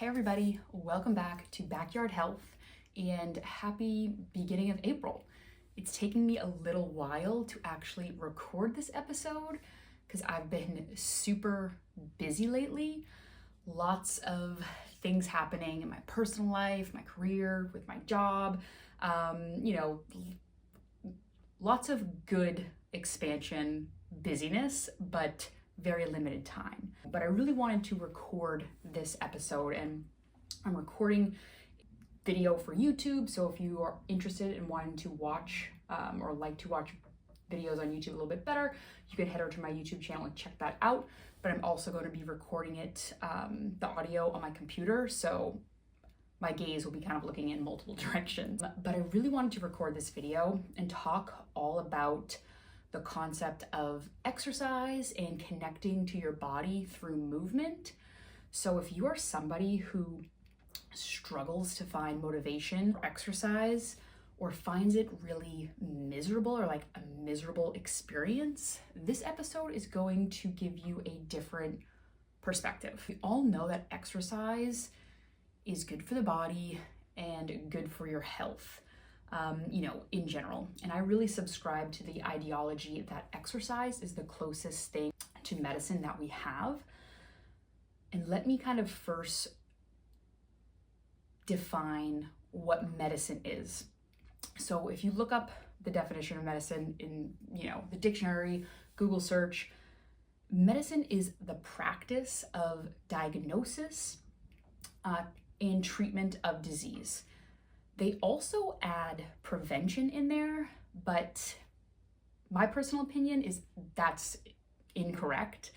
Hey everybody, welcome back to Backyard Health and happy beginning of April. It's taken me a little while to actually record this episode because I've been super busy lately. Lots of things happening in my personal life, my career, with my job, lots of good expansion, busyness, but very limited time. But I really wanted to record this episode, and I'm recording video for YouTube. So if you are interested in wanting to watch or like to watch videos on YouTube a little bit better, you can head over to my YouTube channel and check that out. But I'm also going to be recording it, the audio on my computer. So my gaze will be kind of looking in multiple directions. But I really wanted to record this video and talk all about the concept of exercise and connecting to your body through movement. So if you are somebody who struggles to find motivation for exercise or finds it really miserable or like a miserable experience, this episode is going to give you a different perspective. We all know that exercise is good for the body and good for your health. In general. And I really subscribe to the ideology that exercise is the closest thing to medicine that we have. And let me kind of first define what medicine is. So if you look up the definition of medicine in, the dictionary, Google search, medicine is the practice of diagnosis and treatment of disease. They also add prevention in there, but my personal opinion is that's incorrect.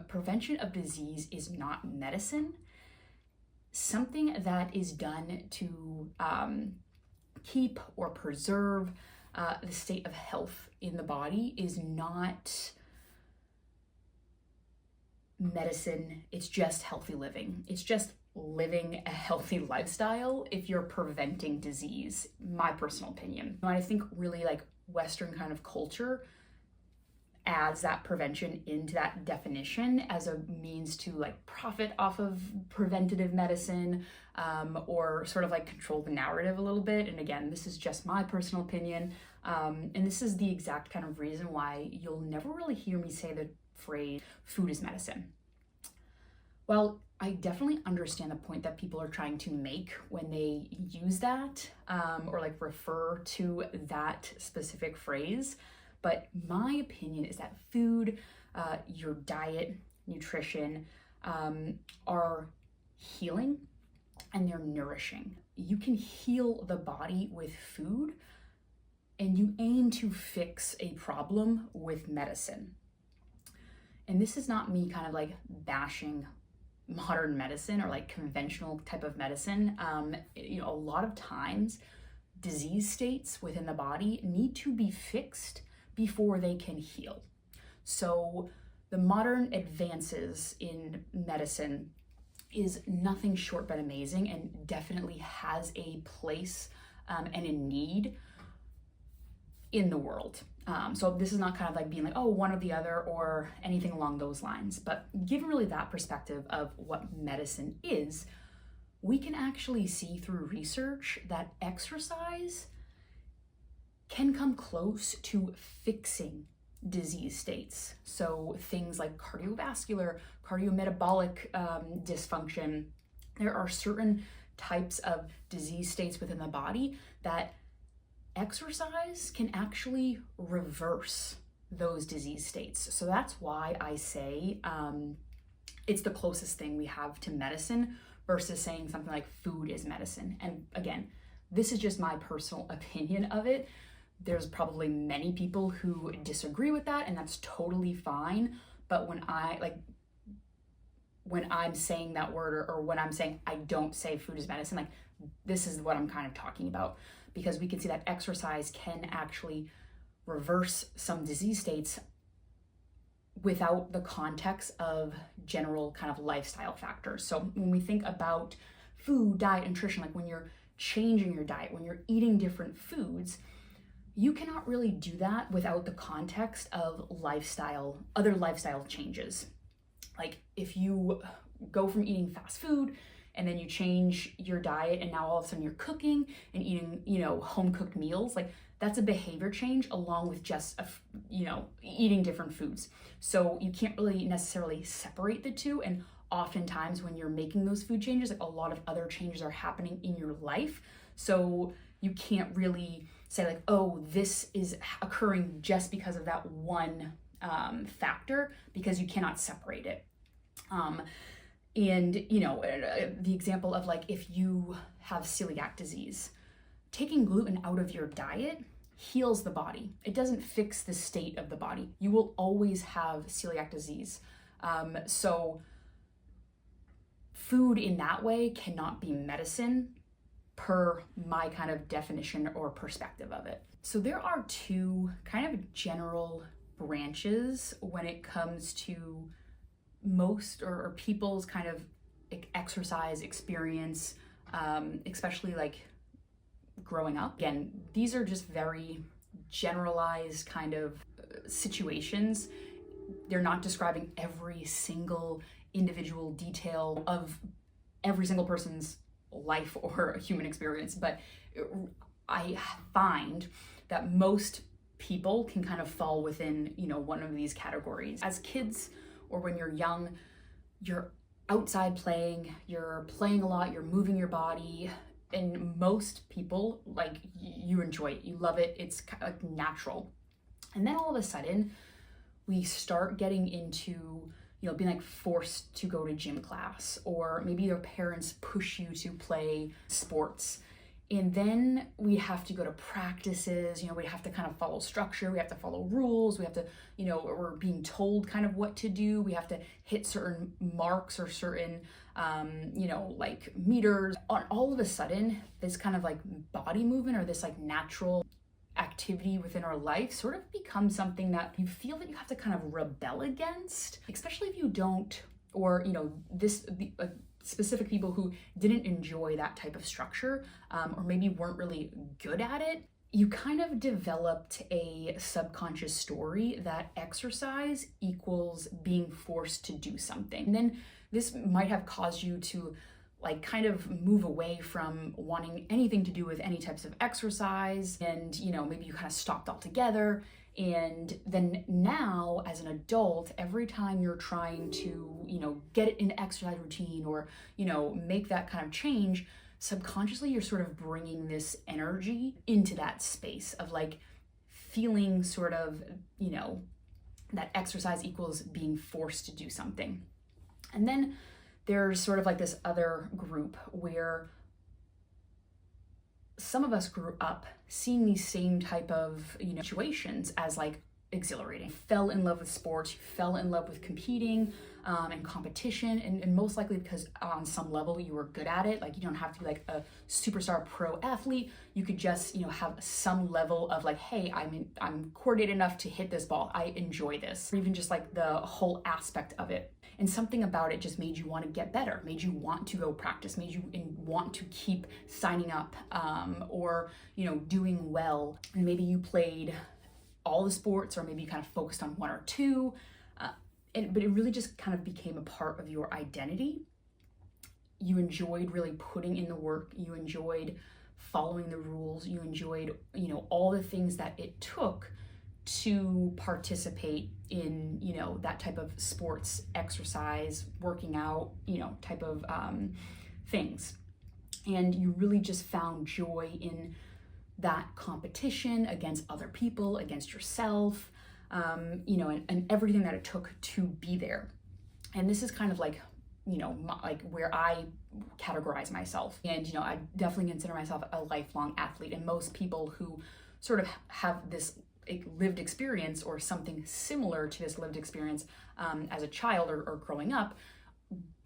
Prevention of disease is not medicine. Something that is done to keep or preserve the state of health in the body is not medicine. It's just healthy living. It's just living a healthy lifestyle if you're preventing disease, my personal opinion. And I think really like Western kind of culture adds that prevention into that definition as a means to like profit off of preventative medicine, or sort of like control the narrative a little bit. And again, this is just my personal opinion. And this is the exact kind of reason why you'll never really hear me say the phrase food is medicine. Well, I definitely understand the point that people are trying to make when they use that or like refer to that specific phrase. But my opinion is that food, your diet, nutrition are healing and they're nourishing. You can heal the body with food and you aim to fix a problem with medicine. And this is not me kind of like bashing modern medicine or like conventional type of medicine. A lot of times disease states within the body need to be fixed before they can heal. So the modern advances in medicine is nothing short but amazing and definitely has a place and a need in the world. So this is not kind of like being like, oh, one or the other or anything along those lines. But given really that perspective of what medicine is, we can actually see through research that exercise can come close to fixing disease states. So things like cardiovascular, cardiometabolic dysfunction, there are certain types of disease states within the body that exercise can actually reverse those disease states. So that's why I say it's the closest thing we have to medicine versus saying something like food is medicine. And again, this is just my personal opinion of it. There's probably many people who disagree with that, and that's totally fine. But when I'm saying that word or when I'm saying I don't say food is medicine, like this is what I'm kind of talking about, because we can see that exercise can actually reverse some disease states without the context of general kind of lifestyle factors. So when we think about food, diet, nutrition, like when you're changing your diet, when you're eating different foods, you cannot really do that without the context of other lifestyle changes. Like if you go from eating fast food and then you change your diet and now all of a sudden you're cooking and eating, home cooked meals. Like that's a behavior change along with just, eating different foods. So you can't really necessarily separate the two. And oftentimes when you're making those food changes, like a lot of other changes are happening in your life. So you can't really say like, oh, this is occurring just because of that one factor, because you cannot separate it. The example of like, if you have celiac disease, taking gluten out of your diet heals the body. It doesn't fix the state of the body. You will always have celiac disease. So food in that way cannot be medicine per my kind of definition or perspective of it. So there are two kind of general branches when it comes to most or people's kind of exercise experience, especially like growing up. Again, these are just very generalized kind of situations. They're not describing every single individual detail of every single person's life or human experience, but I find that most people can kind of fall within, one of these categories. As kids or when you're young, you're outside playing, you're playing a lot, you're moving your body, and most people, like, you enjoy it, you love it, it's kind of like natural. And then all of a sudden, we start getting into being like forced to go to gym class, or maybe your parents push you to play sports. And then we have to go to practices, we have to kind of follow structure, we have to follow rules, we have to, we're being told kind of what to do, we have to hit certain marks or certain, like meters. All of a sudden, this kind of like body movement or this like natural activity within our life sort of becomes something that you feel that you have to kind of rebel against, especially if you don't, or specific people who didn't enjoy that type of structure, or maybe weren't really good at it. You kind of developed a subconscious story that exercise equals being forced to do something. And then this might have caused you to like kind of move away from wanting anything to do with any types of exercise, and maybe you kind of stopped altogether. And then now as an adult, every time you're trying to get an exercise routine or make that kind of change, subconsciously you're sort of bringing this energy into that space of like feeling sort of that exercise equals being forced to do something. And then there's sort of like this other group where some of us grew up seeing these same type of situations as like exhilarating. Fell in love with sports, you fell in love with competing and competition, and most likely because on some level you were good at it. Like you don't have to be like a superstar pro athlete. You could just have some level of like, hey, I'm coordinated enough to hit this ball. I enjoy this. Or even just like the whole aspect of it. And something about it just made you want to get better, made you want to go practice, made you want to keep signing up, or doing well. And maybe you played all the sports, or maybe you kind of focused on one or two, but it really just kind of became a part of your identity. You enjoyed really putting in the work, you enjoyed following the rules, you enjoyed all the things that it took to participate in that type of sports, exercise, working out, type of things. And you really just found joy in that competition against other people, against yourself, and everything that it took to be there. And this is kind of like, like where I categorize myself. And, I definitely consider myself a lifelong athlete. And most people who sort of have this lived experience or something similar to this lived experience as a child or growing up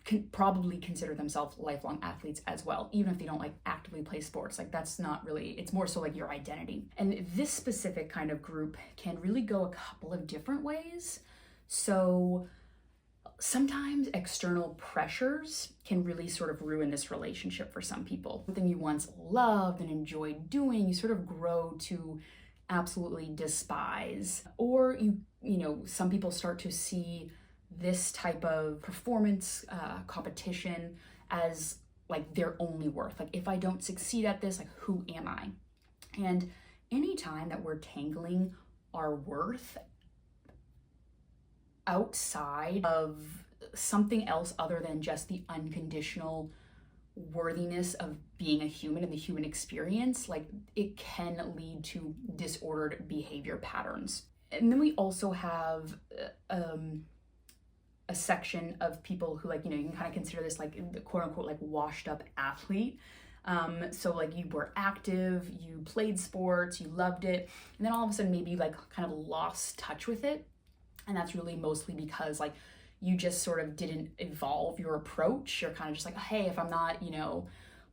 can probably consider themselves lifelong athletes as well, even if they don't like actively play sports. Like that's not really, it's more so like your identity. And this specific kind of group can really go a couple of different ways. So sometimes external pressures can really sort of ruin this relationship for some people. Something you once loved and enjoyed doing, you sort of grow to absolutely despise. Or some people start to see this type of performance competition as like their only worth. Like, if I don't succeed at this, like, who am I? And anytime that we're tangling our worth outside of something else other than just the unconditional worthiness of being a human and the human experience, like, it can lead to disordered behavior patterns. And then we also have a section of people who, like, you can kind of consider this like the quote unquote like washed up athlete. So like, you were active, you played sports, you loved it, and then all of a sudden maybe like kind of lost touch with it. And that's really mostly because like you just sort of didn't evolve your approach. You're kind of just like, hey, if I'm not,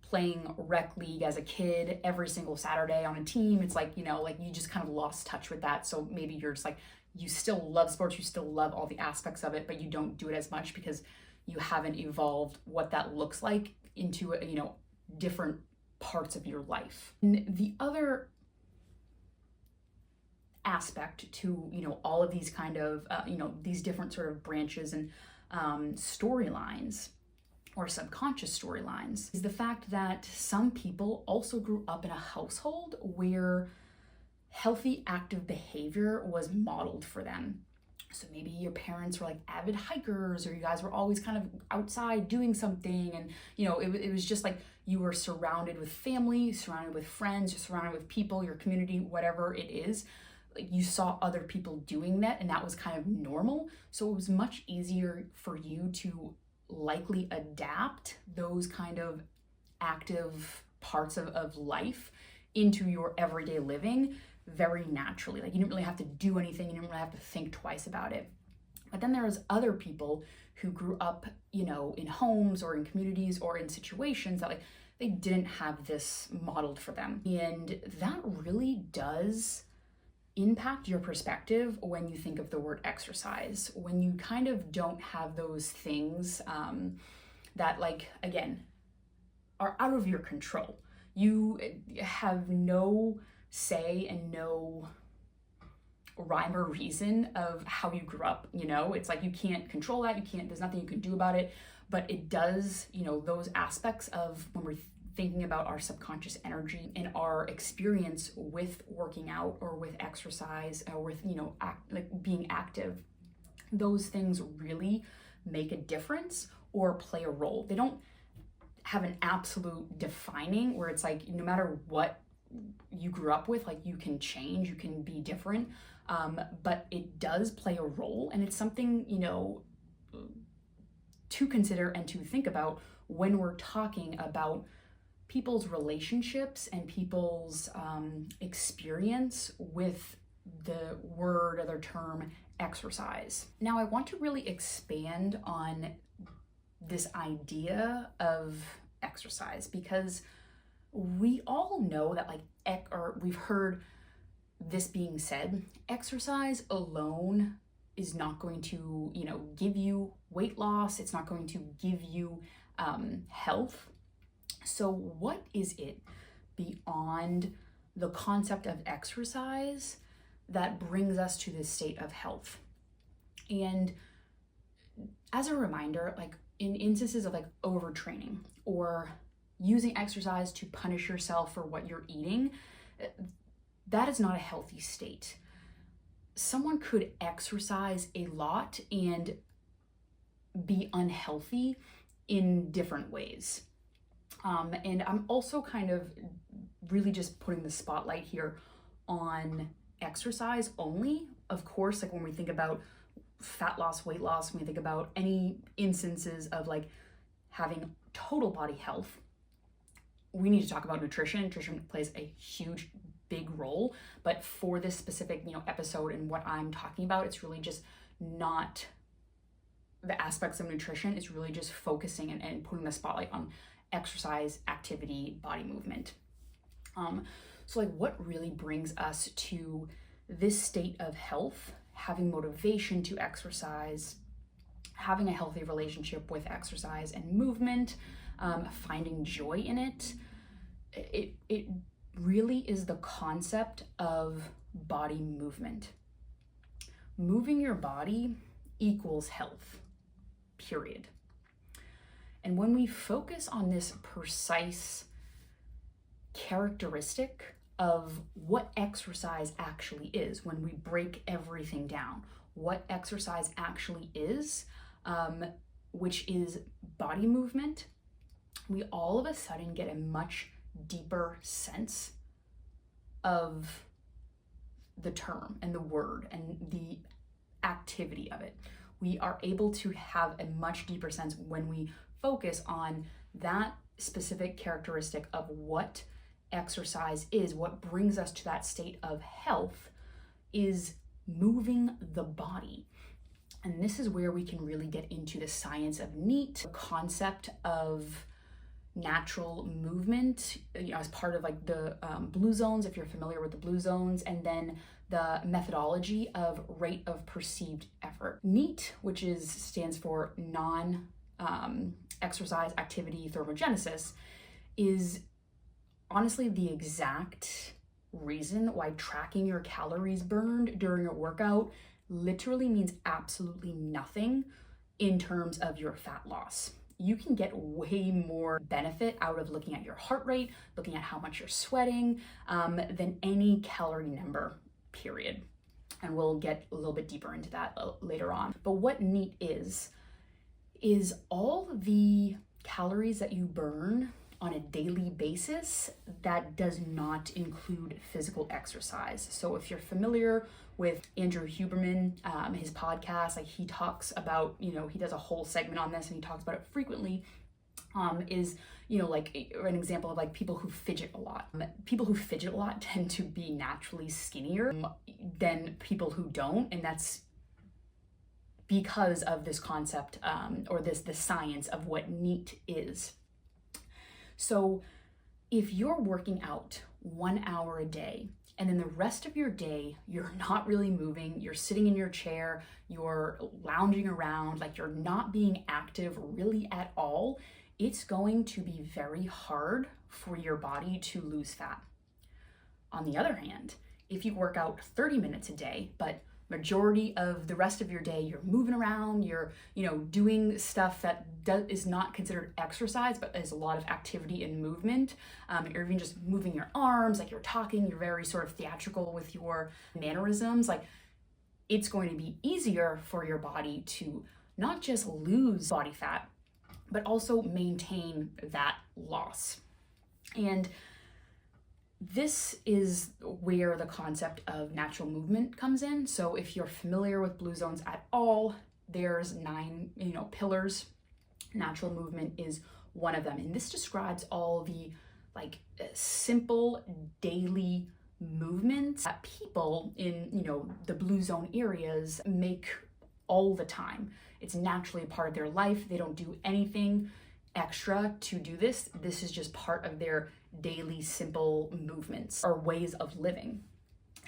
playing rec league as a kid every single Saturday on a team, it's like, like you just kind of lost touch with that. So maybe you're just like, you still love sports, you still love all the aspects of it, but you don't do it as much because you haven't evolved what that looks like into, different parts of your life. And the other aspect to, all of these kind of, these different sort of branches and storylines or subconscious storylines is the fact that some people also grew up in a household where healthy active behavior was modeled for them. So maybe your parents were like avid hikers, or you guys were always kind of outside doing something, and it was just like you were surrounded with family, surrounded with friends, you're surrounded with people, your community, whatever it is. Like, you saw other people doing that, and that was kind of normal. So it was much easier for you to likely adapt those kind of active parts of life into your everyday living very naturally. Like, you didn't really have to do anything, you didn't really have to think twice about it. But then there was other people who grew up, in homes or in communities or in situations that like they didn't have this modeled for them. And that really does impact your perspective when you think of the word exercise, when you kind of don't have those things that, like, again, are out of your control. You have no say and no rhyme or reason of how you grew up. It's like you can't control that, there's nothing you can do about it, but it does, those aspects of when we're thinking about our subconscious energy and our experience with working out or with exercise or with, being active, those things really make a difference or play a role. They don't have an absolute defining where it's like, no matter what you grew up with, like, you can change, you can be different, but it does play a role, and it's something, to consider and to think about when we're talking about people's relationships and people's experience with the word or the term exercise. Now, I want to really expand on this idea of exercise because we all know that, like, or we've heard this being said, exercise alone is not going to, give you weight loss. It's not going to give you health. So what is it beyond the concept of exercise that brings us to this state of health? And as a reminder, like, in instances of like overtraining or using exercise to punish yourself for what you're eating, that is not a healthy state. Someone could exercise a lot and be unhealthy in different ways. And I'm also kind of really just putting the spotlight here on exercise only. Of course, like, when we think about fat loss, weight loss, when we think about any instances of like having total body health, we need to talk about nutrition. Nutrition plays a huge, big role, but for this specific, episode and what I'm talking about, it's really just not the aspects of nutrition. It's really just focusing and putting the spotlight on exercise, activity, body movement. So like, what really brings us to this state of health, having motivation to exercise, having a healthy relationship with exercise and movement, finding joy in it. It really is the concept of body movement. Moving your body equals health, period. And when we focus on this precise characteristic of what exercise actually is, when we break everything down, what exercise actually is, which is body movement, we all of a sudden get a much deeper sense of the term and the word and the activity of it. We are able to have a much deeper sense when we focus on that specific characteristic of what exercise is. What brings us to that state of health is moving the body. And this is where we can really get into the science of NEAT, the concept of natural movement, as part of like the blue zones, if you're familiar with the blue zones, and then the methodology of rate of perceived effort. NEAT, which stands for non-exercise activity thermogenesis, is honestly the exact reason why tracking your calories burned during a workout literally means absolutely nothing in terms of your fat loss. You can get way more benefit out of looking at your heart rate, looking at how much you're sweating, than any calorie number, period. And we'll get a little bit deeper into that later on. But what NEAT is all the calories that you burn on a daily basis that does not include physical exercise. So if you're familiar with Andrew Huberman, his podcast, like he talks about, he does a whole segment on this and he talks about it frequently, is, like an example of like people who fidget a lot. People who fidget a lot tend to be naturally skinnier than people who don't. And that's because of this concept, or the science of what NEAT is. So if you're working out 1 hour a day, and then the rest of your day, you're not really moving, you're sitting in your chair, you're lounging around, like you're not being active really at all, it's going to be very hard for your body to lose fat. On the other hand, if you work out 30 minutes a day, but majority of the rest of your day you're moving around, you're doing stuff that is not considered exercise but is a lot of activity and movement, or even just moving your arms, like you're talking, you're very sort of theatrical with your mannerisms, like it's going to be easier for your body to not just lose body fat but also maintain that loss. And this is where the concept of natural movement comes in. So if you're familiar with blue zones at all, there's 9, pillars. Natural movement is one of them. And this describes all the simple daily movements that people in, the blue zone areas make all the time. It's naturally a part of their life. They don't do anything extra to do this. This is just part of their daily simple movements or ways of living.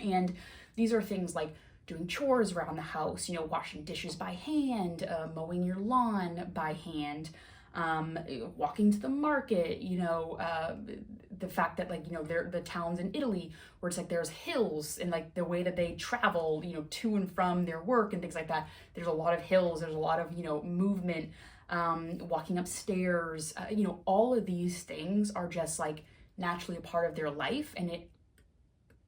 And these are things like doing chores around the house, washing dishes by hand, mowing your lawn by hand, walking to the market, the fact that the towns in Italy where it's there's hills, and the way that they travel, to and from their work and things like that, there's a lot of hills, there's a lot of, movement, walking upstairs, all of these things are just naturally a part of their life, and it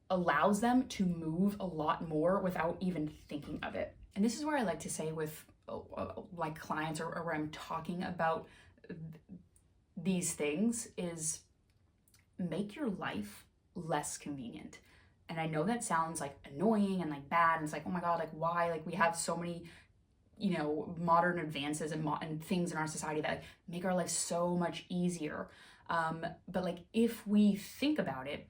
allows them to move a lot more without even thinking of it. And this is where I like to say with clients or where I'm talking about these things is make your life less convenient. And I know that sounds annoying and bad, and it's oh my God, why? We have so many modern advances and things in our society that make our life so much easier. But if we think about it,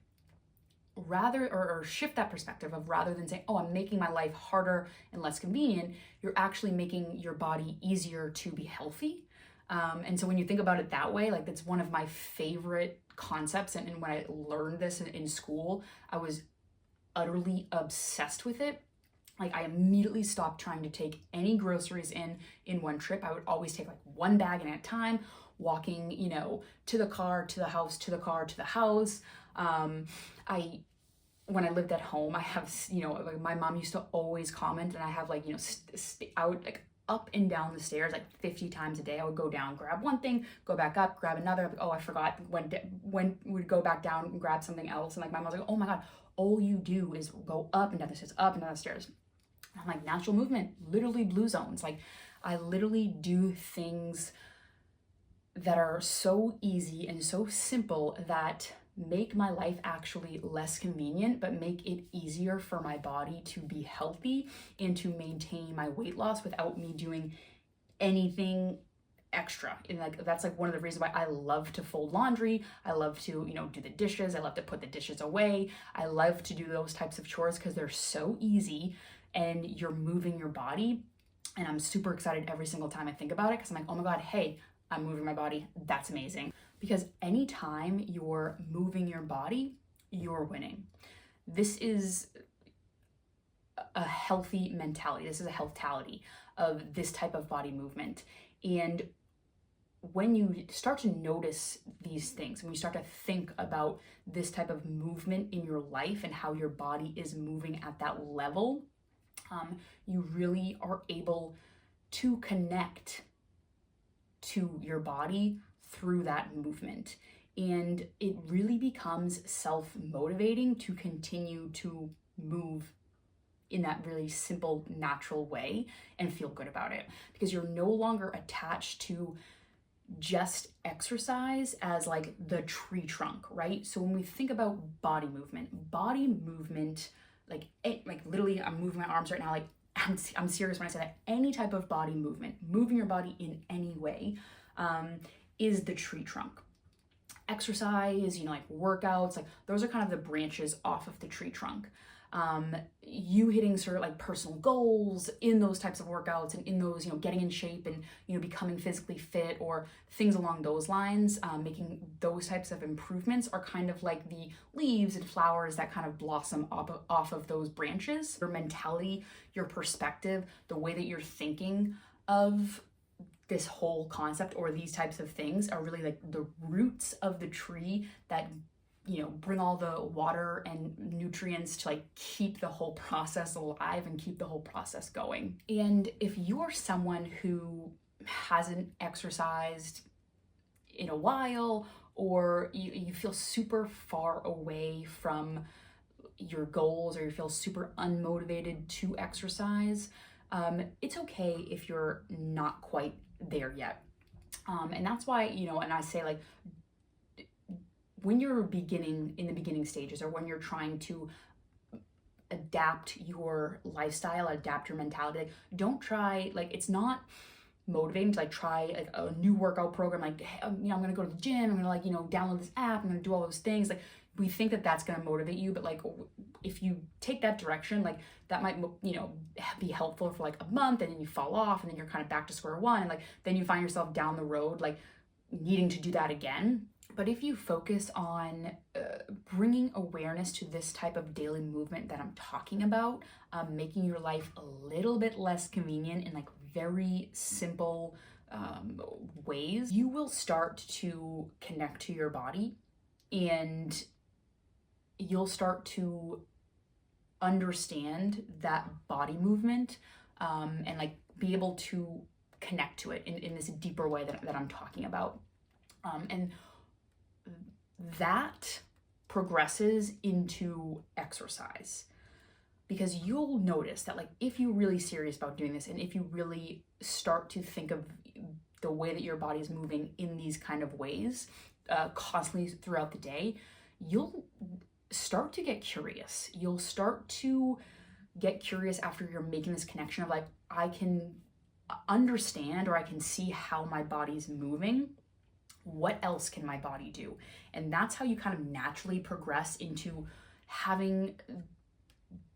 rather, or shift that perspective of rather than saying, oh, I'm making my life harder and less convenient, you're actually making your body easier to be healthy. And so when you think about it that way, that's one of my favorite concepts. And when I learned this in school, I was utterly obsessed with it. I immediately stopped trying to take any groceries in one trip. I would always take one bag at a time, walking, to the car, to the house, to the car, to the house. When I lived at home, I have, my mom used to always comment, and I have up and down the stairs like 50 times a day. I would go down, grab one thing, go back up, grab another. Oh, I forgot when we'd go back down and grab something else. And like my mom's like, oh my God, all you do is go up and down the stairs, up and down the stairs. And I'm like, natural movement, literally blue zones. Like I literally do things that are so easy and so simple that make my life actually less convenient, but make it easier for my body to be healthy and to maintain my weight loss without me doing anything extra. And like that's like one of the reasons why I love to fold laundry. I love to, do the dishes. I love to put the dishes away. I love to do those types of chores because they're so easy and you're moving your body. And I'm super excited every single time I think about it because I'm like, oh my God, hey, I'm moving my body. That's amazing. Because anytime you're moving your body, you're winning. This is a healthy mentality. This is a healthtality of this type of body movement. And when you start to notice these things, when you start to think about this type of movement in your life and how your body is moving at that level, you really are able to connect to your body through that movement. And it really becomes self-motivating to continue to move in that really simple, natural way and feel good about it. Because you're no longer attached to just exercise as like the tree trunk, right? So when we think about body movement, like literally I'm moving my arms right now, like I'm serious when I say that. Any type of body movement, moving your body in any way, is the tree trunk. Exercise, like workouts, like those are kind of the branches off of the tree trunk. You hitting sort of like personal goals in those types of workouts and in those, getting in shape and, becoming physically fit or things along those lines, making those types of improvements are kind of like the leaves and flowers that kind of blossom off of those branches. Your mentality, your perspective, the way that you're thinking of this whole concept or these types of things are really like the roots of the tree that bring all the water and nutrients to like keep the whole process alive and keep the whole process going. And if you're someone who hasn't exercised in a while, or you feel super far away from your goals, or you feel super unmotivated to exercise, it's okay if you're not quite there yet. And that's why, and I say like, when you're in the beginning stages, or when you're trying to adapt your lifestyle, adapt your mentality, like, don't try, like, it's not motivating to like try like a new workout program, like, hey, I'm gonna go to the gym, I'm gonna like, download this app, I'm gonna do all those things. Like, we think that that's gonna motivate you, but like, if you take that direction, like that might, be helpful for like a month, and then you fall off, and then you're kind of back to square one, and like, then you find yourself down the road, like needing to do that again. But if you focus on bringing awareness to this type of daily movement that I'm talking about, making your life a little bit less convenient in like very simple ways, you will start to connect to your body, and you'll start to understand that body movement and like be able to connect to it in this deeper way that I'm talking about. And that progresses into exercise, because you'll notice that like if you're really serious about doing this, and if you really start to think of the way that your body is moving in these kind of ways constantly throughout the day, you'll start to get curious. You'll start to get curious after you're making this connection of like, I can understand, or I can see how my body's moving. What else can my body do? And that's how you kind of naturally progress into having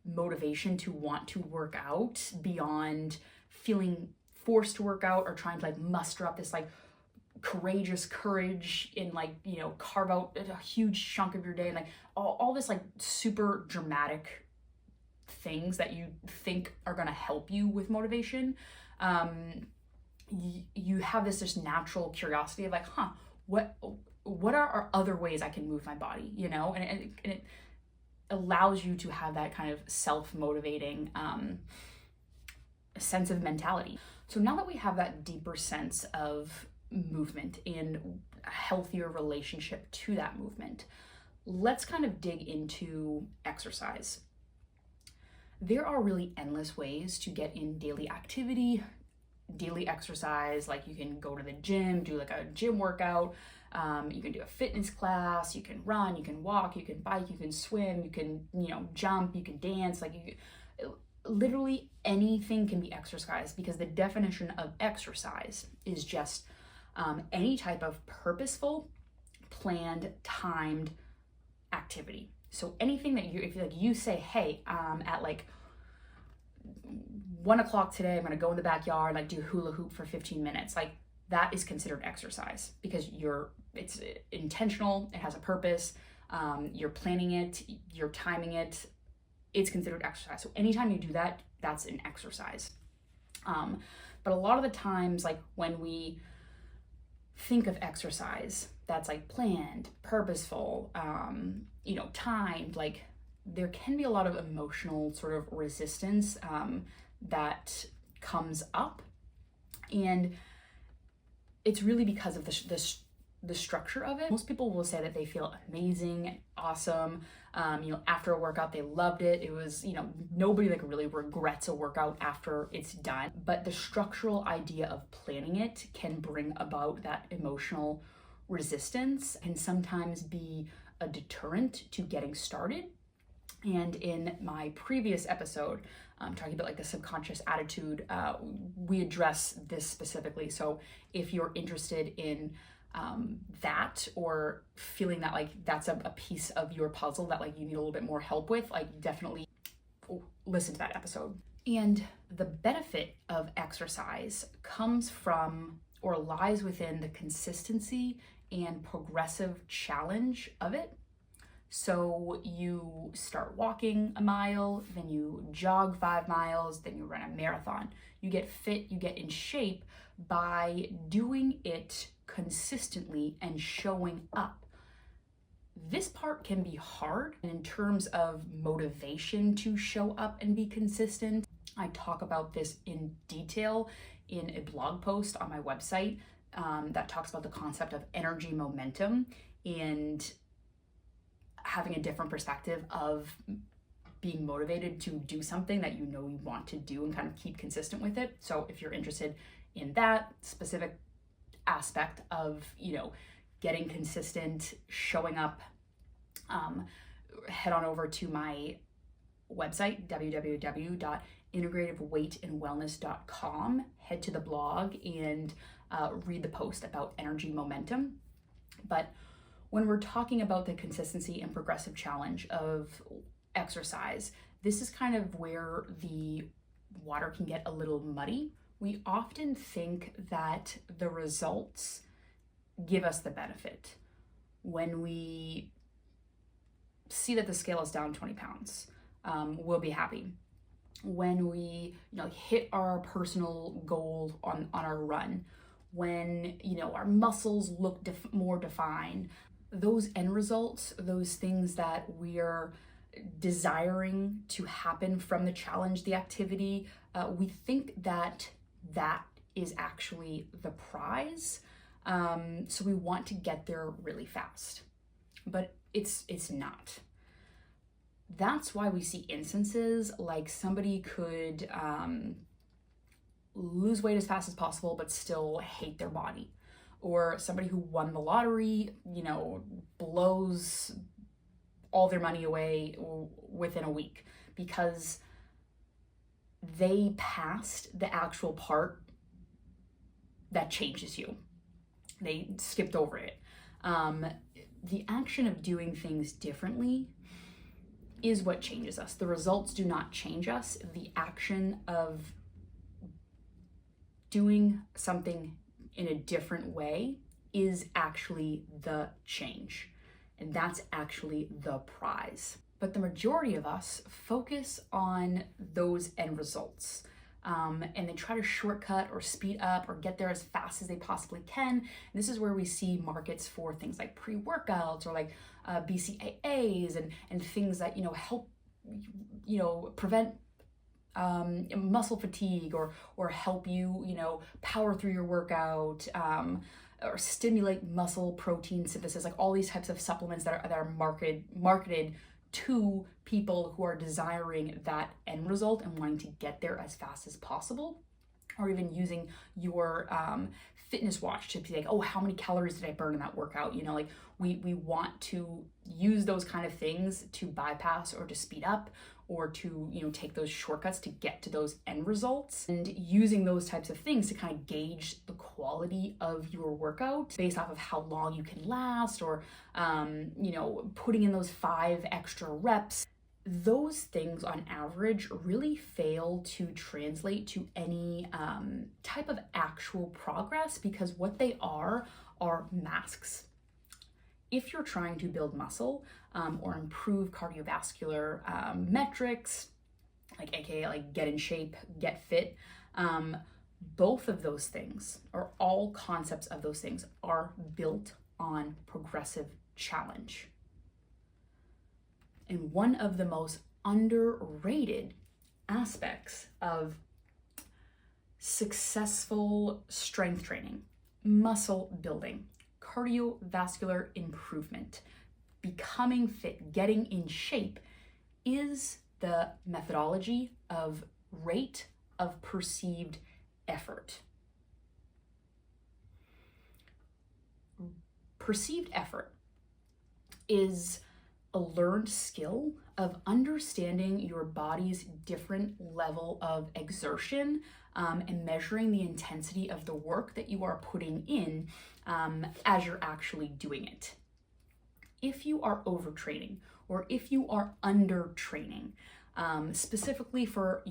motivation to want to work out beyond feeling forced to work out or trying to like muster up this like courageous courage and like, carve out a huge chunk of your day, and like all this like super dramatic things that you think are going to help you with motivation. You have this just natural curiosity of like, what are other ways I can move my body, and it allows you to have that kind of self-motivating sense of mentality. So now that we have that deeper sense of movement and a healthier relationship to that movement, let's kind of dig into exercise. There are really endless ways to get in daily activity, daily exercise. Like you can go to the gym, do like a gym workout. You can do a fitness class, you can run, you can walk, you can bike, you can swim, you can, jump, you can dance. Literally anything can be exercise, because the definition of exercise is just any type of purposeful, planned, timed activity. So anything that if you say, hey, at 1 o'clock today, I'm gonna go in the backyard, do hula hoop for 15 minutes. That is considered exercise, because it's intentional, it has a purpose, you're planning it, you're timing it, it's considered exercise. So anytime you do that, that's an exercise. But a lot of the times, when we think of exercise that's planned, purposeful, timed, there can be a lot of emotional sort of resistance that comes up. And it's really because of the structure of it. Most people will say that they feel amazing, awesome. After a workout, they loved it. It was, nobody really regrets a workout after it's done. But the structural idea of planning it can bring about that emotional resistance, and sometimes be a deterrent to getting started. And in my previous episode, talking about the subconscious attitude, we address this specifically. So if you're interested in that, or feeling that that's a piece of your puzzle that you need a little bit more help with, definitely listen to that episode. And the benefit of exercise comes from, or lies within, the consistency and progressive challenge of it. So you start walking a mile, then you jog 5 miles, then you run a marathon. You get fit, you get in shape by doing it consistently and showing up. This part can be hard in terms of motivation to show up and be consistent. I talk about this in detail in a blog post on my website that talks about the concept of energy momentum, and having a different perspective of being motivated to do something that you want to do and kind of keep consistent with it. So if you're interested in that specific aspect of, getting consistent, showing up, head on over to my website, www.integrativeweightandwellness.com. Head to the blog and read the post about energy momentum. But when we're talking about the consistency and progressive challenge of exercise, this is kind of where the water can get a little muddy. We often think that the results give us the benefit. When we see that the scale is down 20 pounds, we'll be happy. When we hit our personal goal on our run, when our muscles look more defined, those end results, those things that we're desiring to happen from the challenge, the activity, we think that is actually the prize. So we want to get there really fast, but it's not. That's why we see instances like somebody could lose weight as fast as possible but still hate their body, or somebody who won the lottery, blows all their money away within a week because they passed the actual part that changes you. They skipped over it. The action of doing things differently is what changes us. The results do not change us. The action of doing something in a different way is actually the change. And that's actually the prize. But the majority of us focus on those end results. And they try to shortcut or speed up or get there as fast as they possibly can. And this is where we see markets for things like pre-workouts or like BCAAs and things that help prevent muscle fatigue, or help you, power through your workout, or stimulate muscle protein synthesis, like all these types of supplements that are marketed to people who are desiring that end result and wanting to get there as fast as possible. Or even using your fitness watch to be like, oh, how many calories did I burn in that workout? We want to use those kind of things to bypass or to speed up, or to take those shortcuts to get to those end results. And using those types of things to kind of gauge the quality of your workout based off of how long you can last, or putting in those 5 extra reps. Those things on average really fail to translate to any type of actual progress, because what they are masks. If you're trying to build muscle or improve cardiovascular metrics, aka get in shape, get fit, both of those things, or all concepts of those things, are built on progressive challenge. And one of the most underrated aspects of successful strength training, muscle building, cardiovascular improvement, becoming fit, getting in shape, is the methodology of rate of perceived effort. Perceived effort is a learned skill of understanding your body's different level of exertion and measuring the intensity of the work that you are putting in as you're actually doing it. If you are overtraining, or if you are undertraining, specifically for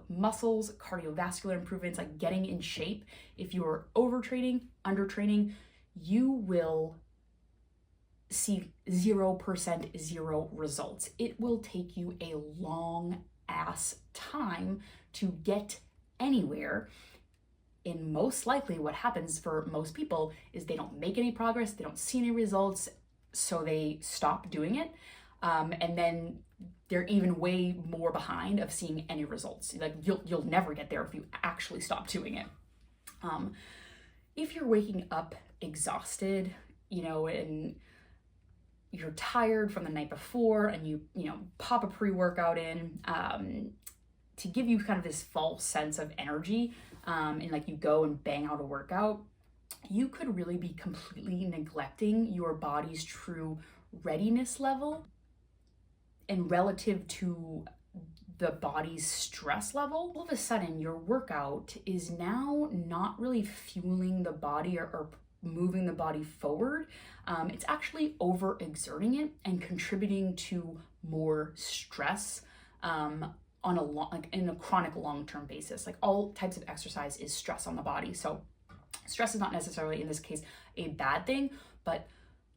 muscles, cardiovascular improvements, like getting in shape, if you are overtraining, undertraining, you will see 0% zero results. It will take you a long ass time to get anywhere. And most likely what happens for most people is they don't make any progress, they don't see any results, so they stop doing it. And then they're even way more behind of seeing any results. Like you'll never get there if you actually stop doing it. If you're waking up exhausted, and you're tired from the night before, and you pop a pre-workout in to give you kind of this false sense of energy, and you go and bang out a workout, you could really be completely neglecting your body's true readiness level and relative to the body's stress level. All of a sudden, your workout is now not really fueling the body or moving the body forward. It's actually overexerting it and contributing to more stress in a chronic long-term basis. Like all types of exercise is stress on the body. So stress is not necessarily in this case a bad thing, but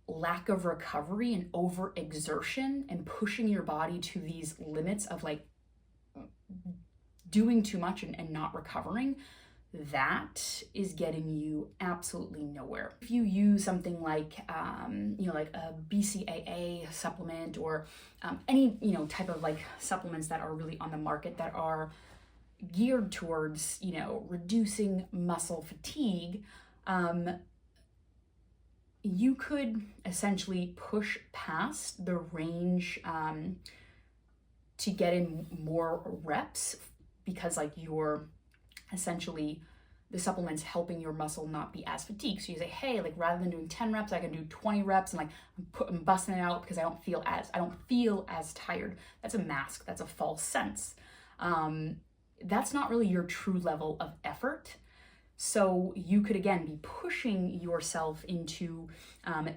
lack of recovery and overexertion and pushing your body to these limits of doing too much and not recovering, that is getting you absolutely nowhere. If you use something like a BCAA supplement, or any type of supplements that are really on the market that are geared towards reducing muscle fatigue, you could essentially push past the range to get in more reps, because you're essentially, the supplement's helping your muscle not be as fatigued. So you say, hey, rather than doing 10 reps, I can do 20 reps, and I'm busting it out because I don't feel as tired. That's a mask. That's a false sense. That's not really your true level of effort. So you could again be pushing yourself into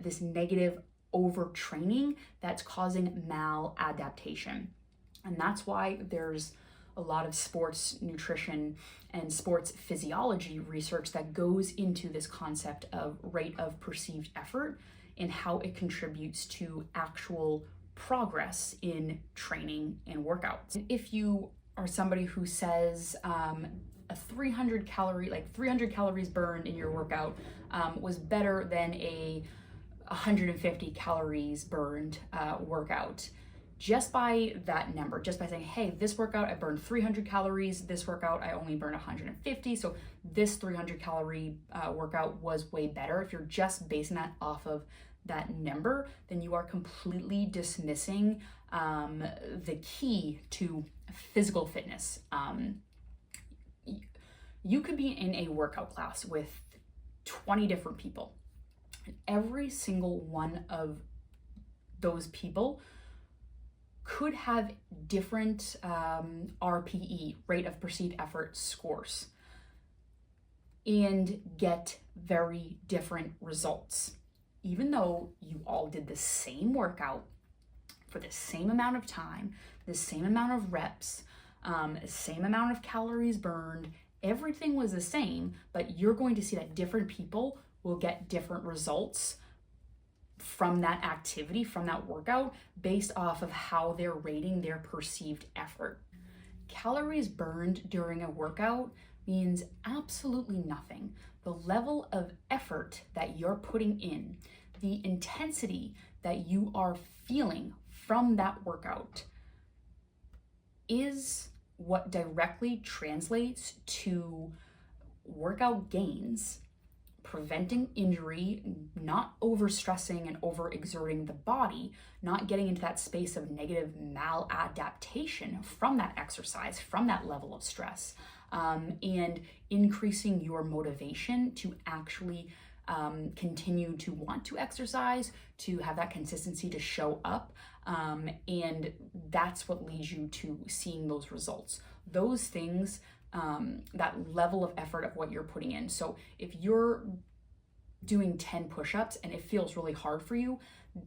this negative overtraining that's causing maladaptation. And that's why there's a lot of sports nutrition and sports physiology research that goes into this concept of rate of perceived effort and how it contributes to actual progress in training and workouts. If you are somebody who says a 300 calories burned in your workout was better than a 150 calories burned workout, just by that number, just by saying, hey, this workout I burned 300 calories, this workout I only burned 150, so this 300 calorie workout was way better. If you're just basing that off of that number, then you are completely dismissing the key to physical fitness. You could be in a workout class with 20 different people, and every single one of those people could have different RPE, rate of perceived effort scores, and get very different results. Even though you all did the same workout for the same amount of time, the same amount of reps, same amount of calories burned, everything was the same, but you're going to see that different people will get different results from that activity, from that workout, based off of how they're rating their perceived effort. Calories burned during a workout means absolutely nothing. The level of effort that you're putting in, the intensity that you are feeling from that workout is what directly translates to workout gains, preventing injury, not overstressing and overexerting the body, not getting into that space of negative maladaptation from that exercise, from that level of stress, and increasing your motivation to actually continue to want to exercise, to have that consistency to show up. And that's what leads you to seeing those results. Those things, that level of effort of what you're putting in. So if you're doing 10 push-ups and it feels really hard for you,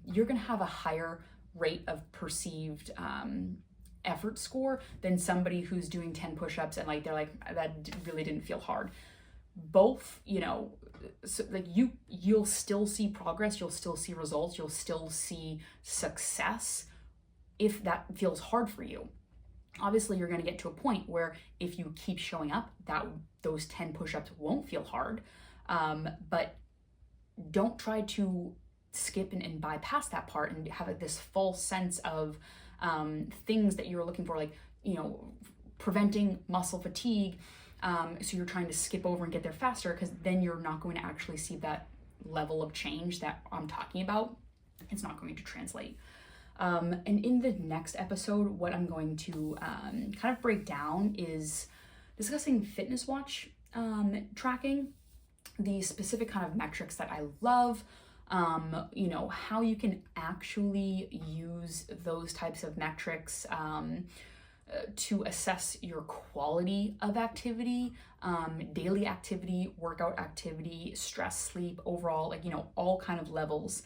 you're gonna have a higher rate of perceived effort score than somebody who's doing 10 push-ups and like they're like, that really didn't feel hard. Both, you know, so like you'll still see progress, you'll still see results, you'll still see success if that feels hard for you. Obviously, you're going to get to a point where if you keep showing up, that those 10 push-ups won't feel hard, but don't try to skip and bypass that part and have this false sense of things that you're looking for, like, you know, preventing muscle fatigue. So you're trying to skip over and get there faster, because then you're not going to actually see that level of change that I'm talking about. It's not going to translate. And in the next episode, what I'm going to kind of break down is discussing fitness watch tracking, the specific kind of metrics that I love, you know, how you can actually use those types of metrics to assess your quality of activity, daily activity, workout activity, stress, sleep, overall, like, you know, all kind of levels,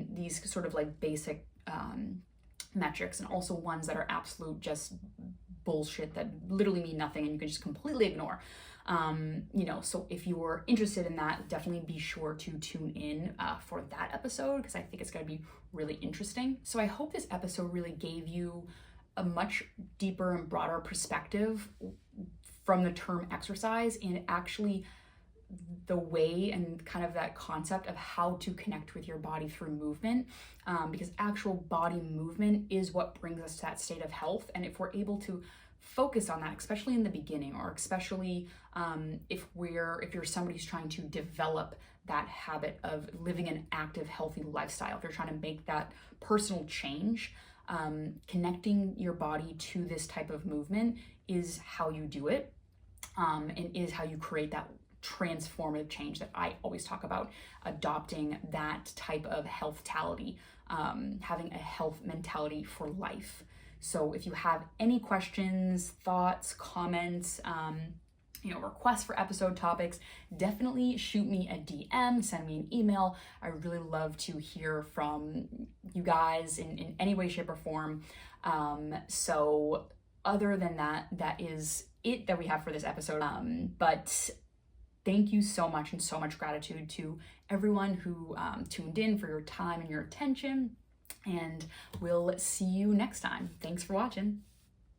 these sort of like basic metrics, and also ones that are absolute just bullshit that literally mean nothing and you can just completely ignore. You know, so if you're interested in that, definitely be sure to tune in for that episode, because I think it's going to be really interesting. So I hope this episode really gave you a much deeper and broader perspective from the term exercise, and actually the way and kind of that concept of how to connect with your body through movement, because actual body movement is what brings us to that state of health. And if we're able to focus on that, especially in the beginning, or especially if you're somebody who's trying to develop that habit of living an active, healthy lifestyle, if you're trying to make that personal change, connecting your body to this type of movement is how you do it, and is how you create that transformative change that I always talk about, adopting that type of healthtality, having a health mentality for life. So if you have any questions, thoughts, comments, you know, requests for episode topics, definitely shoot me a DM, send me an email. I really love to hear from you guys in any way, shape, or form. So other than that, that is it that we have for this episode. But thank you so much, and so much gratitude to everyone who tuned in, for your time and your attention. And we'll see you next time. Thanks for watching.